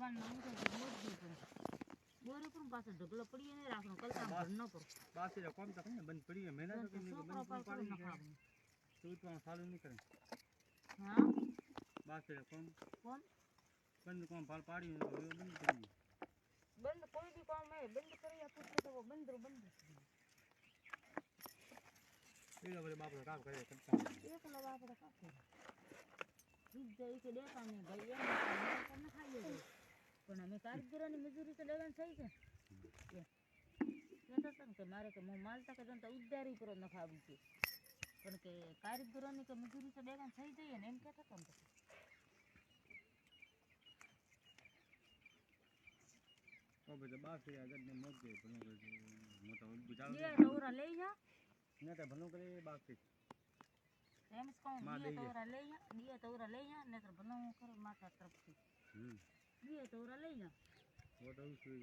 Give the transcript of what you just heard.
દુકાન માં હું તો મોજ પણ બોરે પણ પાછો ઢગલો પડીએ ને રાખનો કલતા ભર ન કરો બાસી રે કોમ તો કને બંધ પડી મેના તો કે છોકરો પર પાડી નખાવું તું તો ચાલુ નહીં કરે હા બાસી રે કોમ બંધ કોમ પાલ પાડી ને બંધ કરી બંધ કોઈ भी काम है બંધ કરી આપું તો वो બંધ એ લોકો બાપડો કામ કરે કરતા એકલો બાપડો કામ કરે દૂધ દઈ કે દેતા નહીં ભાઈ એમ તમને ખાઈએ છે પણ અમે કારીગરોની મજૂરી તો લેવાની થઈ છે કહેતા હતા ને કે મારે કે હું માલતા કે તો ઉધારી પર નખાવી છે પણ કે કારીગરોની કે મજૂરી તો લેવાની થઈ જઈએ ને એમ કહેતા હતા ને તો બધે બાસી રે ગદ ને મોજ ગઈ ભણો કરે મોટા ગુજાવ બે તોરા લઈ જા ને તે ભણો કરે બાસી એમ કહું બે તોરા લઈ જા ને તો ભણો કરે માતા તરફથી બે તોરા લઈ જા वो तो उसकी